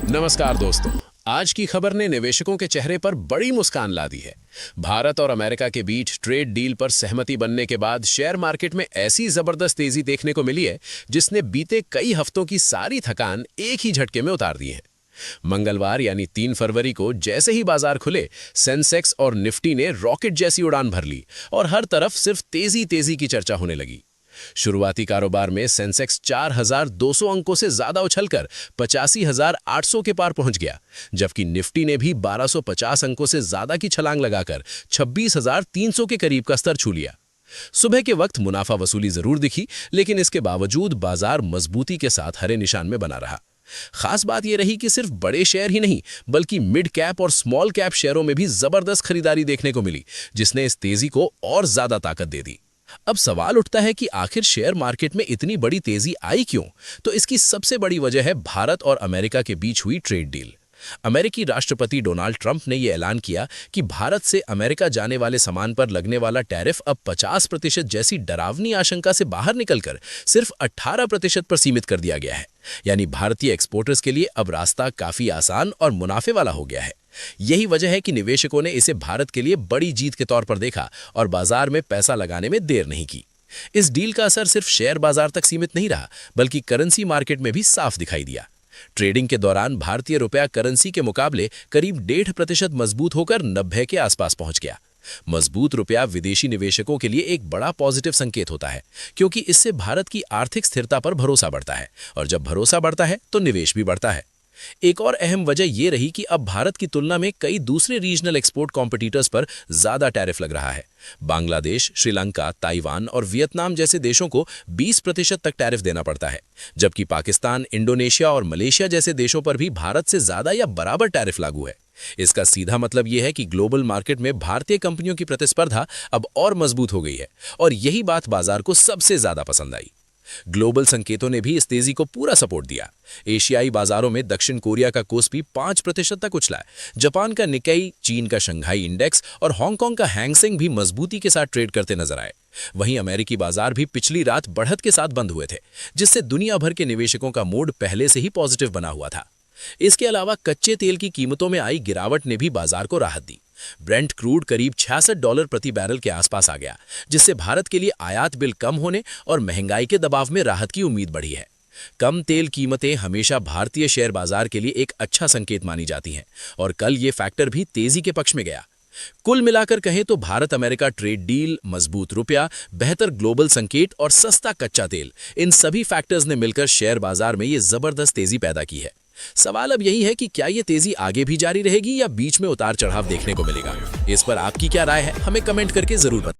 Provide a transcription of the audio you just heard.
नमस्कार दोस्तों। आज की खबर ने निवेशकों के चेहरे पर बड़ी मुस्कान ला दी है। भारत और अमेरिका के बीच ट्रेड डील पर सहमति बनने के बाद शेयर मार्केट में ऐसी जबरदस्त तेजी देखने को मिली है जिसने बीते कई हफ्तों की सारी थकान एक ही झटके में उतार दी है। मंगलवार यानी 3 फरवरी को जैसे ही बाजार खुले, सेंसेक्स और निफ्टी ने रॉकेट जैसी उड़ान भर ली और हर तरफ सिर्फ तेजी तेजी की चर्चा होने लगी। शुरुआती कारोबार में सेंसेक्स 4,200 अंकों से ज्यादा उछलकर 85,800 के पार पहुंच गया, जबकि निफ्टी ने भी 1,250 अंकों से ज्यादा की छलांग लगाकर 26,300 के करीब का स्तर छू लिया। सुबह के वक्त मुनाफा वसूली जरूर दिखी, लेकिन इसके बावजूद बाजार मजबूती के साथ हरे निशान में बना रहा। खास बात यह रही कि सिर्फ बड़े शेयर ही नहीं, बल्कि मिड कैप और स्मॉल कैप शेयरों में भी जबरदस्त खरीदारी देखने को मिली, जिसने इस तेजी को और ज्यादा ताकत दे दी। अब सवाल उठता है कि आखिर शेयर मार्केट में इतनी बड़ी तेजी आई क्यों? तो इसकी सबसे बड़ी वजह है भारत और अमेरिका के बीच हुई ट्रेड डील। अमेरिकी राष्ट्रपति डोनाल्ड ट्रंप ने यह ऐलान किया कि भारत से अमेरिका जाने वाले सामान पर लगने वाला टैरिफ अब 50% जैसी डरावनी आशंका से बाहर निकलकर सिर्फ 18% पर सीमित कर दिया गया है। यानी भारतीय एक्सपोर्टर्स के लिए अब रास्ता काफी आसान और मुनाफे वाला हो गया है। यही वजह है कि निवेशकों ने इसे भारत के लिए बड़ी जीत के तौर पर देखा और बाजार में पैसा लगाने में देर नहीं की। इस डील का असर सिर्फ शेयर बाजार तक सीमित नहीं रहा, बल्कि करेंसी मार्केट में भी साफ दिखाई दिया। ट्रेडिंग के दौरान भारतीय रुपया करेंसी के मुकाबले करीब 1.5% मजबूत होकर 90 के आसपास पहुंच गया। मजबूत रुपया विदेशी निवेशकों के लिए एक बड़ा पॉजिटिव संकेत होता है, क्योंकि इससे भारत की आर्थिक स्थिरता पर भरोसा बढ़ता है, और जब भरोसा बढ़ता है तो निवेश भी बढ़ता है। एक और अहम वजह यह रही कि अब भारत की तुलना में कई दूसरे रीजनल एक्सपोर्ट कॉम्पिटिटर्स पर ज्यादा टैरिफ लग रहा है। बांग्लादेश, श्रीलंका, ताइवान और वियतनाम जैसे देशों को 20% तक टैरिफ देना पड़ता है, जबकि पाकिस्तान, इंडोनेशिया और मलेशिया जैसे देशों पर भी भारत से ज्यादा या बराबर टैरिफ लागू है। इसका सीधा मतलब यह है कि ग्लोबल मार्केट में भारतीय कंपनियों की प्रतिस्पर्धा अब और मजबूत हो गई है, और यही बात बाजार को सबसे ज्यादा पसंद आई। ग्लोबल संकेतों ने भी इस तेजी को पूरा सपोर्ट दिया। एशियाई बाजारों में दक्षिण कोरिया का कोस्पी 5% तक उछला, जापान का निक्केई, चीन का शंघाई इंडेक्स और हांगकांग का हैंगसेंग भी मजबूती के साथ ट्रेड करते नजर आए। वहीं अमेरिकी बाजार भी पिछली रात बढ़त के साथ बंद हुए थे, जिससे दुनिया भर के निवेशकों का मूड पहले से ही पॉजिटिव बना हुआ था। इसके अलावा कच्चे तेल की कीमतों में आई गिरावट ने भी बाजार को राहत दी। ब्रेंट क्रूड करीब $66 प्रति बैरल के आसपास आ गया, जिससे भारत के लिए आयात बिल कम होने और महंगाई के दबाव में राहत की उम्मीद बढ़ी है। कम तेल कीमतें हमेशा भारतीय शेयर बाजार के लिए एक अच्छा संकेत मानी जाती हैं, और कल ये फैक्टर भी तेजी के पक्ष में गया। कुल मिलाकर कहें तो भारत अमेरिका ट्रेड डील, मजबूत रुपया, बेहतर ग्लोबल संकेत और सस्ता कच्चा तेल, इन सभी फैक्टर्स ने मिलकर शेयर बाजार में ये जबरदस्त तेजी पैदा की है। सवाल अब यही है कि क्या ये तेजी आगे भी जारी रहेगी या बीच में उतार चढ़ाव देखने को मिलेगा। इस पर आपकी क्या राय है, हमें कमेंट करके जरूर बताएं।